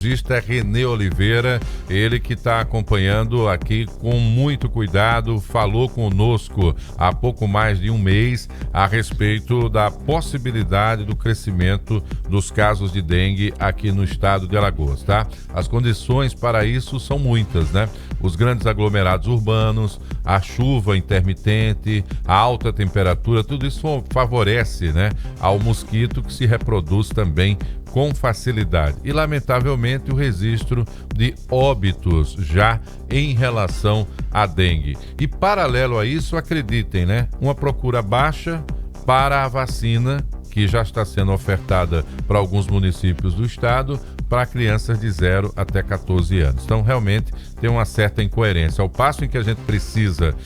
É Renê Oliveira, ele que está acompanhando aqui com muito cuidado, falou conosco há pouco mais de um mês a respeito da possibilidade do crescimento dos casos de dengue aqui no estado de Alagoas, tá? As condições para isso são muitas, né? Os grandes aglomerados urbanos, a chuva intermitente, a alta temperatura, tudo isso favorece, né, ao mosquito que se reproduz também com facilidade. E, lamentavelmente, o registro de óbitos já em relação à dengue. E, paralelo a isso, acreditem, né? Uma procura baixa para a vacina que já está sendo ofertada para alguns municípios do estado para crianças de 0 até 14 anos. Então, realmente, tem uma certa incoerência. Ao passo em que a gente precisa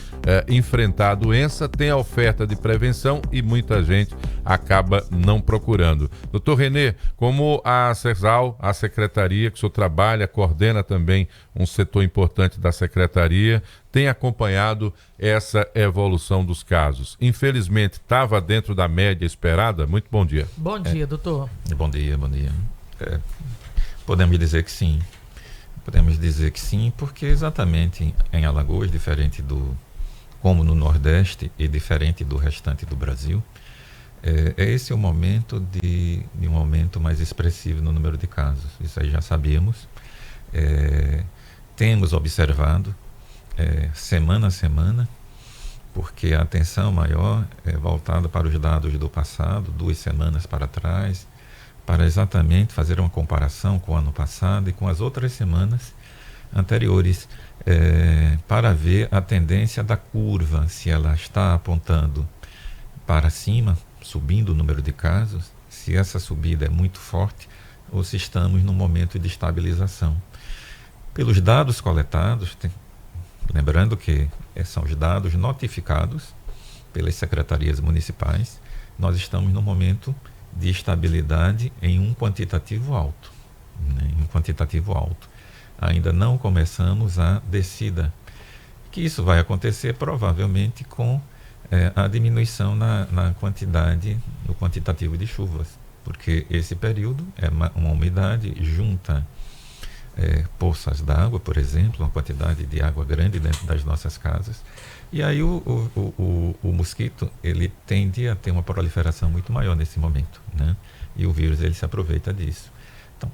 enfrentar a doença, tem a oferta de prevenção e muita gente acaba não procurando. Doutor Renê, como a CESAL, a secretaria que o senhor trabalha, coordena também um setor importante da secretaria, tem acompanhado essa evolução dos casos. Infelizmente, estava dentro da média esperada? Muito bom dia. Bom dia, doutor. Bom dia. Podemos dizer que sim. Podemos dizer que sim, porque exatamente em Alagoas, como no Nordeste e diferente do restante do Brasil, esse é o momento de um aumento mais expressivo no número de casos. Isso aí já sabíamos. Temos observado semana a semana, porque a atenção maior é voltada para os dados do passado, 2 semanas para trás, para exatamente fazer uma comparação com o ano passado e com as outras semanas anteriores, para ver a tendência da curva, se ela está apontando para cima, subindo o número de casos, se essa subida é muito forte ou se estamos num momento de estabilização. Pelos dados coletados, lembrando que são os dados notificados pelas secretarias municipais, nós estamos num momento de estabilidade em um quantitativo alto. Ainda não começamos a descida, que isso vai acontecer provavelmente com a diminuição no quantitativo de chuvas, porque esse período é uma umidade junta poças d'água, por exemplo, uma quantidade de água grande dentro das nossas casas, e aí o mosquito ele tende a ter uma proliferação muito maior nesse momento, né? E o vírus ele se aproveita disso. Então,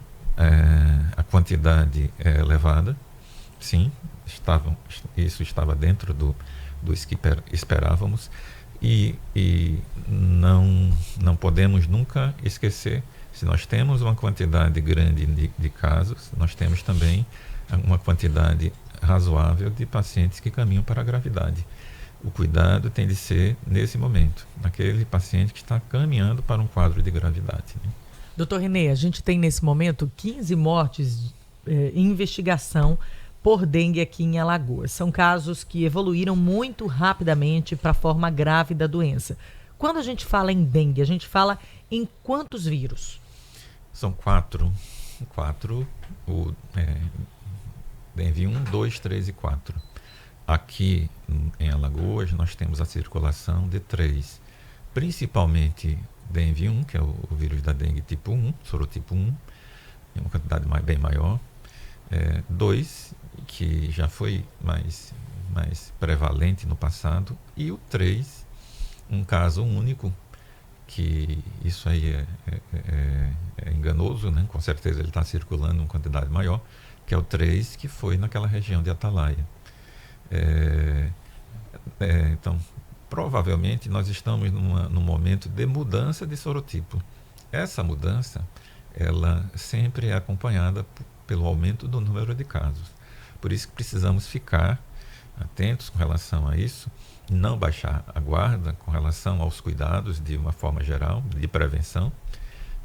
a quantidade é elevada, sim, isso estava dentro do que esperávamos, e não podemos nunca esquecer, se nós temos uma quantidade grande de casos, nós temos também uma quantidade razoável de pacientes que caminham para a gravidade. O cuidado tem de ser nesse momento, naquele paciente que está caminhando para um quadro de gravidade, né? Doutor Renê, a gente tem nesse momento 15 mortes em investigação por dengue aqui em Alagoas. São casos que evoluíram muito rapidamente para a forma grave da doença. Quando a gente fala em dengue, a gente fala em quantos vírus? São 4. O dengue 1, 2, 3 e 4. Aqui em Alagoas nós temos a circulação de 3. Principalmente dengue 1, que é o vírus da dengue tipo 1, sorotipo 1, em uma quantidade bem maior. 2, que já foi mais prevalente no passado. E o 3, um caso único, que isso aí é enganoso, né? Com certeza ele está circulando em uma quantidade maior, que é o 3, que foi naquela região de Atalaia. Então, provavelmente nós estamos num momento de mudança de sorotipo. Essa mudança, ela sempre é acompanhada pelo aumento do número de casos. Por isso que precisamos ficar atentos com relação a isso, não baixar a guarda com relação aos cuidados de uma forma geral, de prevenção,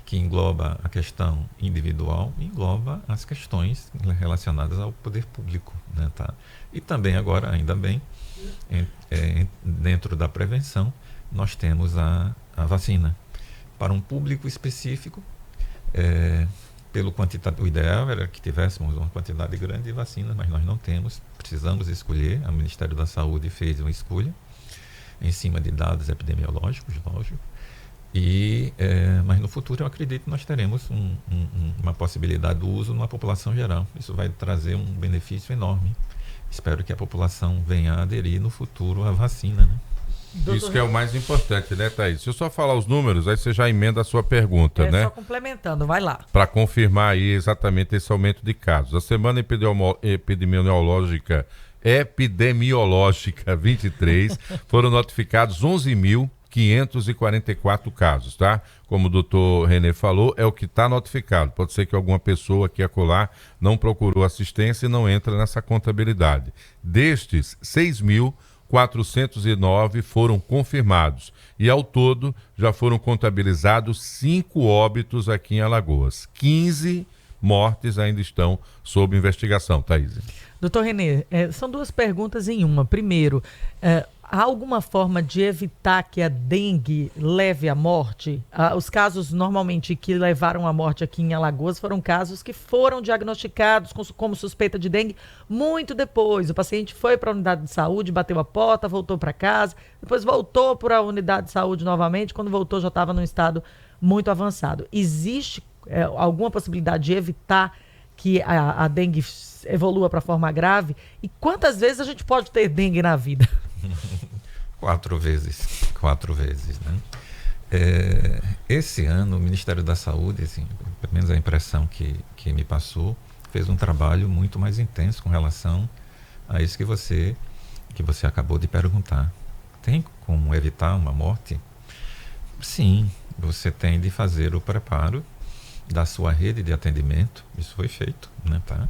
que engloba a questão individual, engloba as questões relacionadas ao poder público, né, tá? E também agora, ainda bem, dentro da prevenção, nós temos a vacina. Para um público específico, o ideal era que tivéssemos uma quantidade grande de vacinas, mas nós não temos, precisamos escolher. O Ministério da Saúde fez uma escolha em cima de dados epidemiológicos, lógico, Mas no futuro eu acredito que nós teremos uma possibilidade do uso numa população geral. Isso vai trazer um benefício enorme. Espero que a população venha a aderir no futuro à vacina, né? Isso que é o mais importante, né, Thaís? Se eu só falar os números, aí você já emenda a sua pergunta, né? Só complementando, vai lá. Para confirmar aí exatamente esse aumento de casos. A semana epidemiológica 23 foram notificados 11.544 casos, tá? Como o doutor Renê falou, é o que está notificado. Pode ser que alguma pessoa aqui e acolá não procurou assistência e não entra nessa contabilidade. Destes, 6.409 foram confirmados. E ao todo, já foram contabilizados 5 óbitos aqui em Alagoas. 15 mortes ainda estão sob investigação, Thaís. Doutor Renê, são 2 perguntas em uma. Primeiro, há alguma forma de evitar que a dengue leve à morte? Os casos normalmente que levaram à morte aqui em Alagoas foram casos que foram diagnosticados como suspeita de dengue muito depois. O paciente foi para a unidade de saúde, bateu a porta, voltou para casa, depois voltou para a unidade de saúde novamente, quando voltou já estava num estado muito avançado. Existe alguma possibilidade de evitar que a dengue evolua para forma grave? E quantas vezes a gente pode ter dengue na vida? 4 vezes, né? Esse ano o Ministério da Saúde, assim, pelo menos a impressão que me passou, fez um trabalho muito mais intenso com relação a isso que você acabou de perguntar. Tem como evitar uma morte? Sim, você tem de fazer o preparo da sua rede de atendimento. Isso foi feito, né, tá?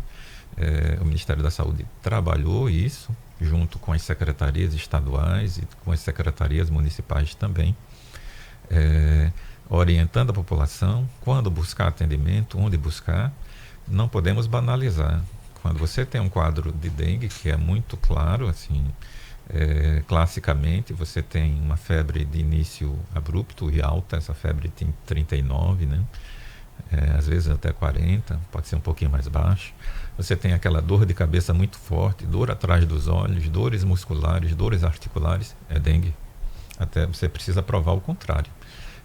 O Ministério da Saúde trabalhou isso junto com as secretarias estaduais e com as secretarias municipais também, orientando a população quando buscar atendimento, onde buscar. Não podemos banalizar. Quando você tem um quadro de dengue que é muito claro, assim, classicamente você tem uma febre de início abrupto e alta, essa febre tem 39, né? Às vezes até 40, pode ser um pouquinho mais baixo. Você tem aquela dor de cabeça muito forte, dor atrás dos olhos, dores musculares, dores articulares, é dengue. Até você precisa provar o contrário.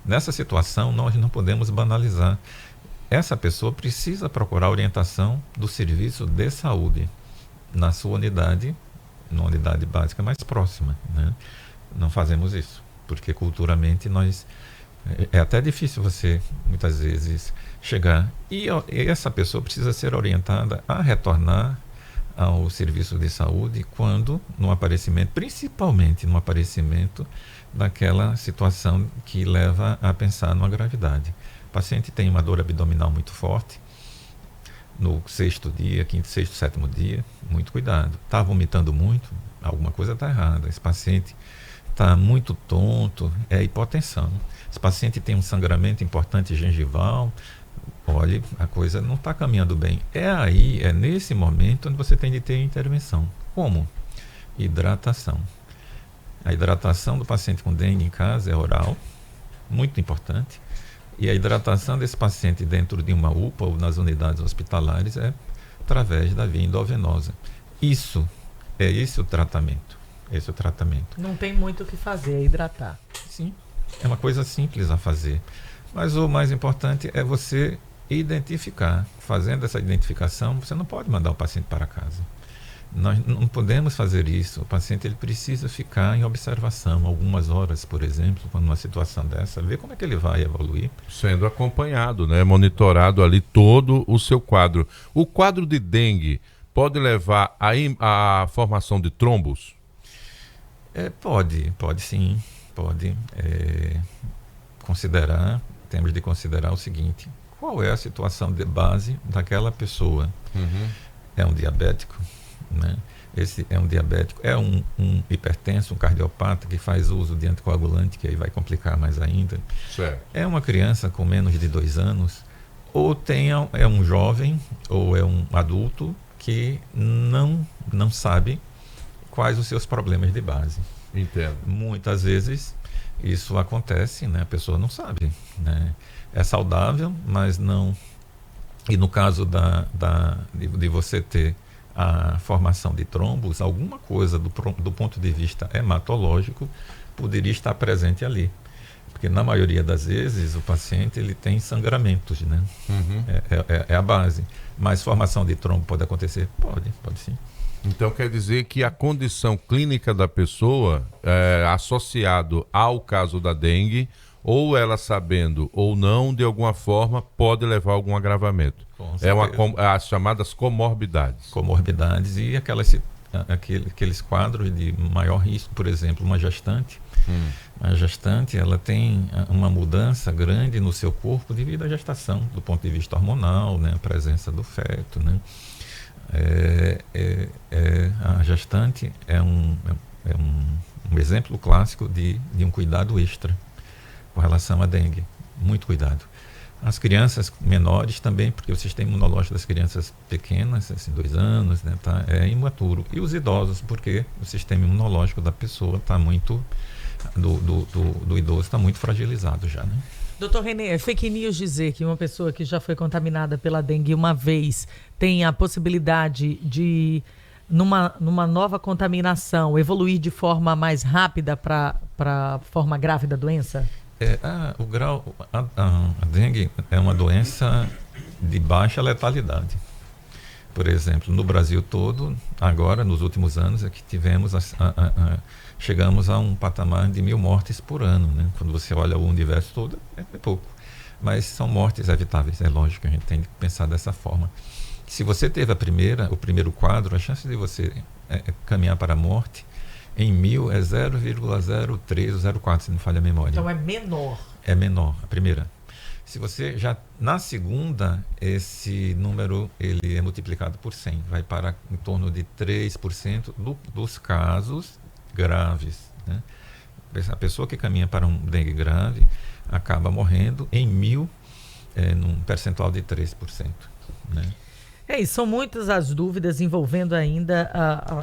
Nessa situação, nós não podemos banalizar. Essa pessoa precisa procurar orientação do serviço de saúde na sua unidade, na unidade básica mais próxima, né? Não fazemos isso, porque culturalmente é até difícil você, muitas vezes, chegar. E essa pessoa precisa ser orientada a retornar ao serviço de saúde quando, no aparecimento, principalmente no aparecimento daquela situação que leva a pensar numa gravidade. O paciente tem uma dor abdominal muito forte, no 6º dia, 5º, 6º, 7º dia, muito cuidado. Está vomitando muito, alguma coisa está errada. Esse paciente está muito tonto, é hipotensão. Esse paciente tem um sangramento importante gengival, olhe, a coisa não está caminhando bem. É nesse momento onde você tem de ter intervenção. Como? Hidratação. A hidratação do paciente com dengue em casa é oral, muito importante. E a hidratação desse paciente dentro de uma UPA ou nas unidades hospitalares é através da via endovenosa. Esse o tratamento. Esse é o tratamento. Não tem muito o que fazer, é hidratar. Sim. É uma coisa simples a fazer. Mas o mais importante é você identificar. Fazendo essa identificação, você não pode mandar o paciente para casa. Nós não podemos fazer isso. O paciente ele precisa ficar em observação algumas horas, por exemplo, quando uma situação dessa, ver como é que ele vai evoluir. Sendo acompanhado, né? Monitorado ali todo o seu quadro. O quadro de dengue pode levar à formação de trombos? Pode sim. Pode temos de considerar o seguinte: qual é a situação de base daquela pessoa? Uhum. É um diabético, né? Esse é um diabético, é um hipertenso, um cardiopata que faz uso de anticoagulante, que aí vai complicar mais ainda. Certo. É uma criança com menos de 2 anos, ou é um jovem, ou é um adulto que não sabe quais os seus problemas de base. Entendo. Muitas vezes isso acontece, né? A pessoa não sabe, né? É saudável, mas não. E no caso de você ter a formação de trombos, alguma coisa do ponto de vista hematológico poderia estar presente ali. Porque na maioria das vezes o paciente ele tem sangramentos, né? É a base. Mas formação de trombo pode acontecer? Pode sim. Então quer dizer que a condição clínica da pessoa, associado ao caso da dengue, ou ela sabendo ou não, de alguma forma, pode levar a algum agravamento. As chamadas comorbidades. Comorbidades e aqueles quadros de maior risco, por exemplo, uma gestante. A gestante, ela tem uma mudança grande no seu corpo devido à gestação, do ponto de vista hormonal, né? A presença do feto, né? A gestante é um exemplo clássico de um cuidado extra com relação à dengue. Muito cuidado. As crianças menores também, porque o sistema imunológico das crianças pequenas, assim, 2 anos, né, é imaturo. E os idosos, porque o sistema imunológico da pessoa está muito, do idoso está muito fragilizado já, né? Doutor Renê, é fake news dizer que uma pessoa que já foi contaminada pela dengue uma vez tem a possibilidade de, numa nova contaminação, evoluir de forma mais rápida para a forma grave da doença? A dengue é uma doença de baixa letalidade. Por exemplo, no Brasil todo, agora, nos últimos anos, é que chegamos a um patamar de 1.000 mortes por ano, né? Quando você olha o universo todo, é pouco. Mas são mortes evitáveis, é lógico, a gente tem que pensar dessa forma. Se você teve o primeiro quadro, a chance de você caminhar para a morte em 1.000 é 0,03 ou 0,4, se não falha a memória. Então é menor. É menor, a primeira. Se você já, na segunda, esse número ele é multiplicado por 100, vai para em torno de 3% dos casos graves, né? A pessoa que caminha para um dengue grave acaba morrendo em 1.000, num percentual de 3%, né? E são muitas as dúvidas envolvendo ainda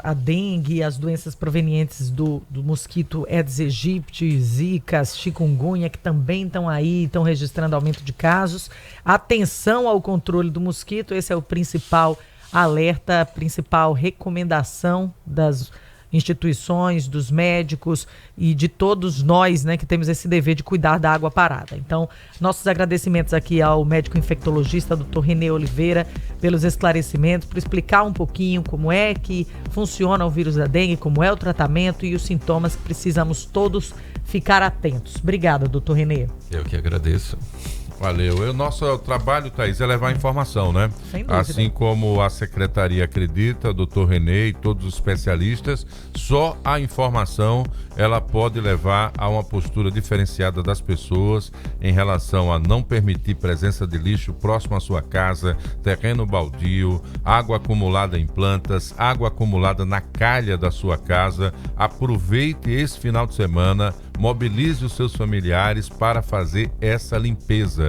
a dengue e as doenças provenientes do mosquito Aedes aegypti, Zika, chikungunya, que também estão aí, estão registrando aumento de casos. Atenção ao controle do mosquito, esse é o principal alerta, a principal recomendação das instituições, dos médicos e de todos nós, né, que temos esse dever de cuidar da água parada. Então, nossos agradecimentos aqui ao médico infectologista, Dr. Renê Oliveira, pelos esclarecimentos, por explicar um pouquinho como é que funciona o vírus da dengue, como é o tratamento e os sintomas que precisamos todos ficar atentos. Obrigada, Dr. Renê. Eu que agradeço. Valeu. O nosso trabalho, Thaís, é levar informação, né? Sem dúvida. Assim como a secretaria acredita, doutor Renê e todos os especialistas, só a informação ela pode levar a uma postura diferenciada das pessoas em relação a não permitir presença de lixo próximo à sua casa, terreno baldio, água acumulada em plantas, água acumulada na calha da sua casa. Aproveite esse final de semana, mobilize os seus familiares para fazer essa limpeza.